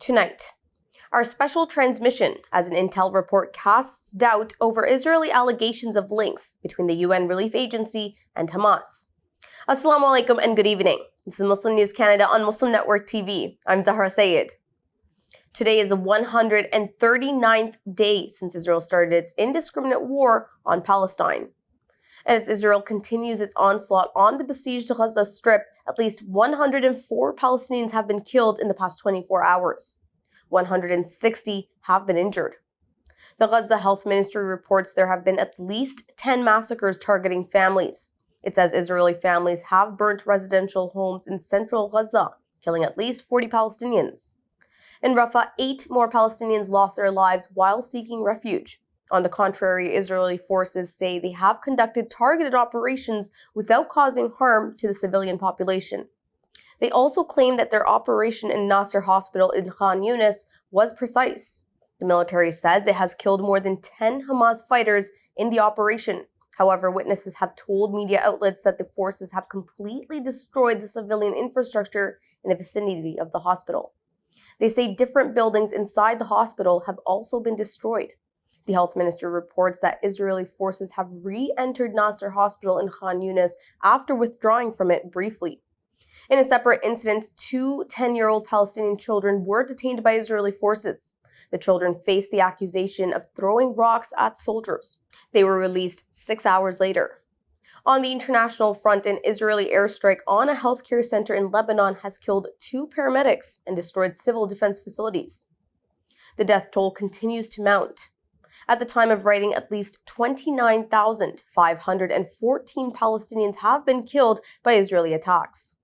Tonight, our special transmission as an intel report casts doubt over Israeli allegations of links between the UN Relief Agency and Hamas. Assalamu alaikum and good evening. This is Muslim News Canada on Muslim Network TV. I'm Zahra Sayed. Today is the 139th day since Israel started its indiscriminate war on Palestine. And as Israel continues its onslaught on the besieged Gaza Strip, at least 104 Palestinians have been killed in the past 24 hours. 160 have been injured. The Gaza Health Ministry reports there have been at least 10 massacres targeting families. It says Israeli families have burnt residential homes in central Gaza, killing at least 40 Palestinians. In Rafah, 8 more Palestinians lost their lives while seeking refuge. On the contrary, Israeli forces say they have conducted targeted operations without causing harm to the civilian population. They also claim that their operation in Nasser Hospital in Khan Yunis was precise. The military says it has killed more than 10 Hamas fighters in the operation. However, witnesses have told media outlets that the forces have completely destroyed the civilian infrastructure in the vicinity of the hospital. They say different buildings inside the hospital have also been destroyed. The health minister reports that Israeli forces have re-entered Nasser Hospital in Khan Yunis after withdrawing from it briefly. In a separate incident, 2 10-year-old Palestinian children were detained by Israeli forces. The children faced the accusation of throwing rocks at soldiers. They were released 6 hours later. On the international front, an Israeli airstrike on a healthcare center in Lebanon has killed 2 paramedics and destroyed civil defense facilities. The death toll continues to mount. At the time of writing, at least 29,514 Palestinians have been killed by Israeli attacks.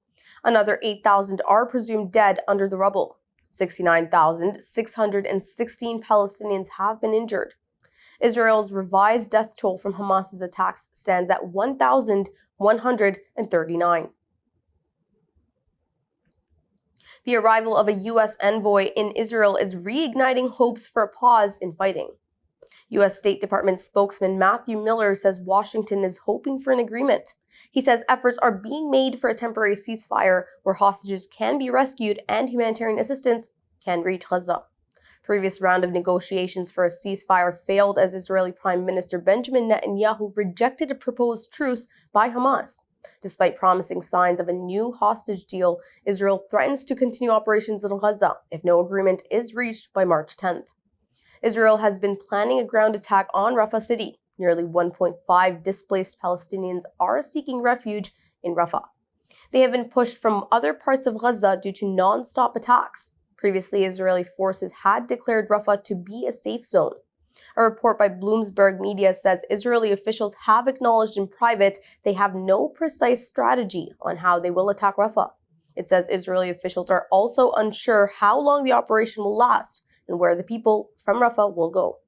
Another 8,000 are presumed dead under the rubble. 69,616 Palestinians have been injured. Israel's revised death toll from Hamas's attacks stands at 1,139. The arrival of a U.S. envoy in Israel is reigniting hopes for a pause in fighting. U.S. State Department spokesman Matthew Miller says Washington is hoping for an agreement. He says efforts are being made for a temporary ceasefire where hostages can be rescued and humanitarian assistance can reach Gaza. Previous round of negotiations for a ceasefire failed as Israeli Prime Minister Benjamin Netanyahu rejected a proposed truce by Hamas. Despite promising signs of a new hostage deal, Israel threatens to continue operations in Gaza if no agreement is reached by March 10th. Israel has been planning a ground attack on Rafah city. Nearly 1.5 displaced Palestinians are seeking refuge in Rafah. They have been pushed from other parts of Gaza due to non-stop attacks. Previously, Israeli forces had declared Rafah to be a safe zone. A report by Bloomberg Media says Israeli officials have acknowledged in private they have no precise strategy on how they will attack Rafah. It says Israeli officials are also unsure how long the operation will last and where the people from Rafah will go.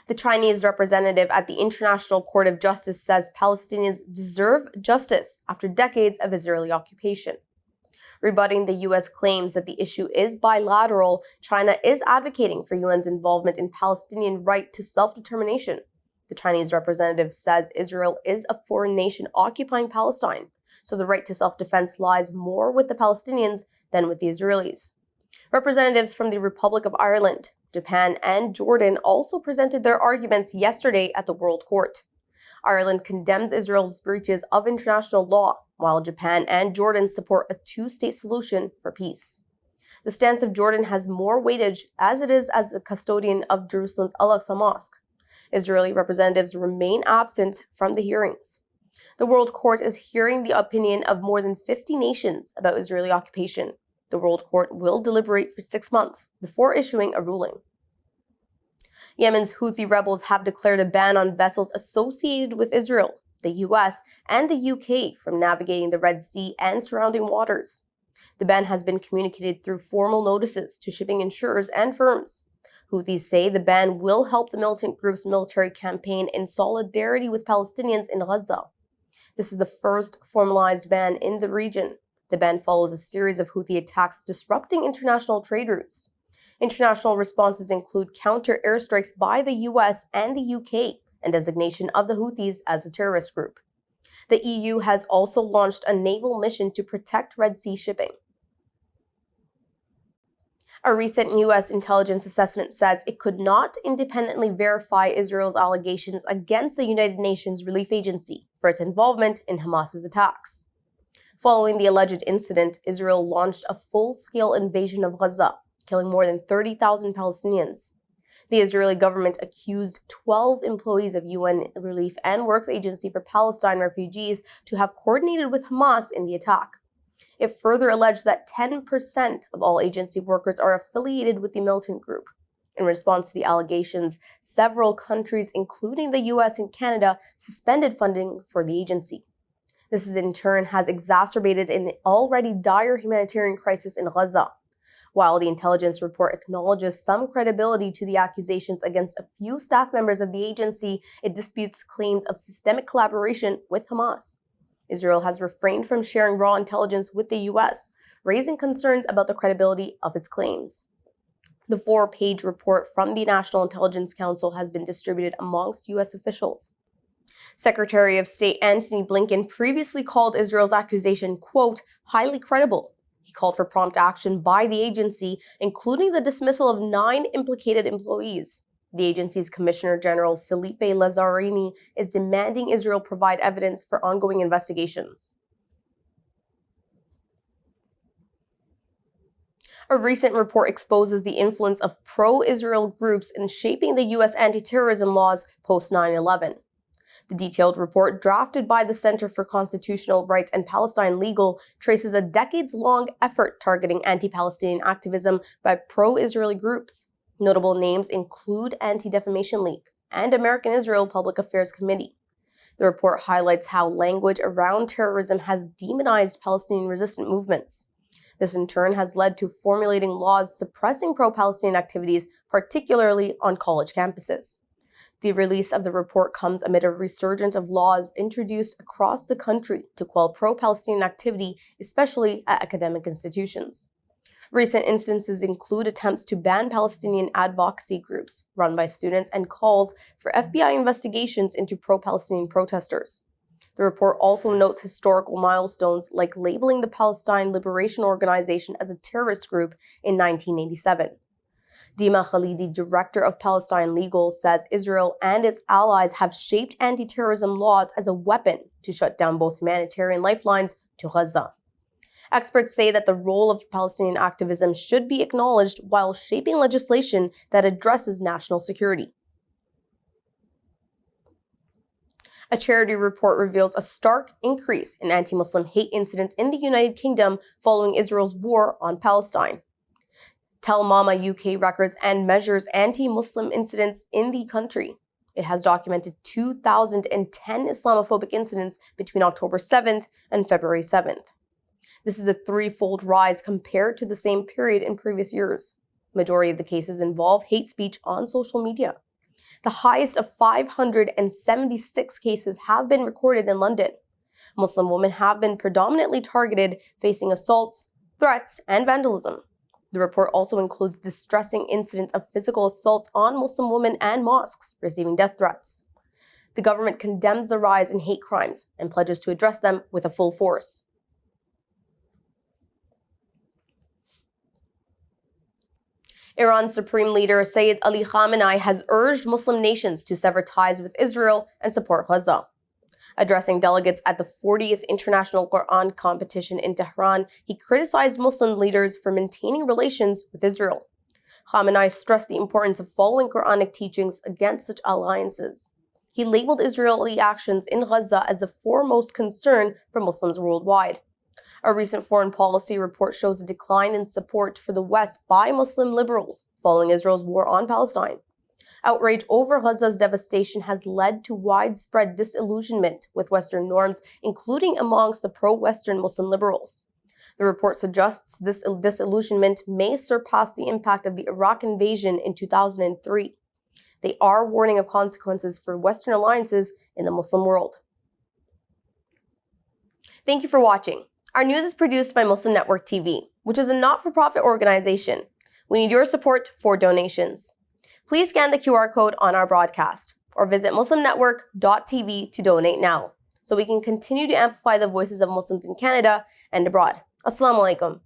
The Chinese representative at the International Court of Justice says Palestinians deserve justice after decades of Israeli occupation. Rebutting the U.S. claims that the issue is bilateral, China is advocating for UN's involvement in Palestinian right to self-determination. The Chinese representative says Israel is a foreign nation occupying Palestine, so the right to self-defense lies more with the Palestinians than with the Israelis. Representatives from the Republic of Ireland, Japan, and Jordan also presented their arguments yesterday at the World Court. Ireland condemns Israel's breaches of international law, while Japan and Jordan support a 2-state solution for peace. The stance of Jordan has more weightage as it is as the custodian of Jerusalem's Al-Aqsa Mosque. Israeli representatives remain absent from the hearings. The World Court is hearing the opinion of more than 50 nations about Israeli occupation. The World Court will deliberate for 6 months before issuing a ruling. Yemen's Houthi rebels have declared a ban on vessels associated with Israel, the U.S., and the UK from navigating the Red Sea and surrounding waters. The ban has been communicated through formal notices to shipping insurers and firms. Houthis say the ban will help the militant group's military campaign in solidarity with Palestinians in Gaza. This is the first formalized ban in the region. The ban follows a series of Houthi attacks disrupting international trade routes. International responses include counter airstrikes by the US and the UK and designation of the Houthis as a terrorist group. The EU has also launched a naval mission to protect Red Sea shipping. A recent U.S. intelligence assessment says it could not independently verify Israel's allegations against the United Nations Relief Agency for its involvement in Hamas's attacks. Following the alleged incident, Israel launched a full-scale invasion of Gaza, killing more than 30,000 Palestinians. The Israeli government accused 12 employees of UN Relief and Works Agency for Palestine Refugees to have coordinated with Hamas in the attack. It further alleged that 10% of all agency workers are affiliated with the militant group. In response to the allegations, several countries, including the US and Canada, suspended funding for the agency. This in turn has exacerbated an already dire humanitarian crisis in Gaza. While the intelligence report acknowledges some credibility to the accusations against a few staff members of the agency, it disputes claims of systemic collaboration with Hamas. Israel has refrained from sharing raw intelligence with the U.S., raising concerns about the credibility of its claims. The 4-page report from the National Intelligence Council has been distributed amongst U.S. officials. Secretary of State Antony Blinken previously called Israel's accusation, quote, highly credible. He called for prompt action by the agency, including the dismissal of 9 implicated employees. The agency's Commissioner General Felipe Lazzarini is demanding Israel provide evidence for ongoing investigations. A recent report exposes the influence of pro-Israel groups in shaping the U.S. anti-terrorism laws post 9/11. The detailed report, drafted by the Center for Constitutional Rights and Palestine Legal, traces a decades-long effort targeting anti-Palestinian activism by pro-Israeli groups. Notable names include Anti-Defamation League and American Israel Public Affairs Committee. The report highlights how language around terrorism has demonized Palestinian resistant movements. This in turn has led to formulating laws suppressing pro-Palestinian activities, particularly on college campuses. The release of the report comes amid a resurgence of laws introduced across the country to quell pro-Palestinian activity, especially at academic institutions. Recent instances include attempts to ban Palestinian advocacy groups run by students and calls for FBI investigations into pro-Palestinian protesters. The report also notes historical milestones like labeling the Palestine Liberation Organization as a terrorist group in 1987. Dima Khalidi, director of Palestine Legal, says Israel and its allies have shaped anti-terrorism laws as a weapon to shut down both humanitarian lifelines to Gaza. Experts say that the role of Palestinian activism should be acknowledged while shaping legislation that addresses national security. A charity report reveals a stark increase in anti-Muslim hate incidents in the United Kingdom following Israel's war on Palestine. Tell Mama UK records and measures anti-Muslim incidents in the country. It has documented 2,010 Islamophobic incidents between October 7th and February 7th. This is a 3-fold rise compared to the same period in previous years. Majority of the cases involve hate speech on social media. The highest of 576 cases have been recorded in London. Muslim women have been predominantly targeted, facing assaults, threats, and vandalism. The report also includes distressing incidents of physical assaults on Muslim women and mosques receiving death threats. The government condemns the rise in hate crimes and pledges to address them with a full force. Iran's Supreme Leader Sayyid Ali Khamenei has urged Muslim nations to sever ties with Israel and support Gaza. Addressing delegates at the 40th International Quran Competition in Tehran, he criticized Muslim leaders for maintaining relations with Israel. Khamenei stressed the importance of following Quranic teachings against such alliances. He labeled Israeli actions in Gaza as the foremost concern for Muslims worldwide. A recent foreign policy report shows a decline in support for the West by Muslim liberals following Israel's war on Palestine. Outrage over Gaza's devastation has led to widespread disillusionment with Western norms, including amongst the pro-Western Muslim liberals. The report suggests this disillusionment may surpass the impact of the Iraq invasion in 2003. They are warning of consequences for Western alliances in the Muslim world. Thank you for watching. Our news is produced by Muslim Network TV, which is a not-for-profit organization. We need your support for donations. Please scan the QR code on our broadcast or visit muslimnetwork.tv to donate now so we can continue to amplify the voices of Muslims in Canada and abroad. Assalamu alaikum.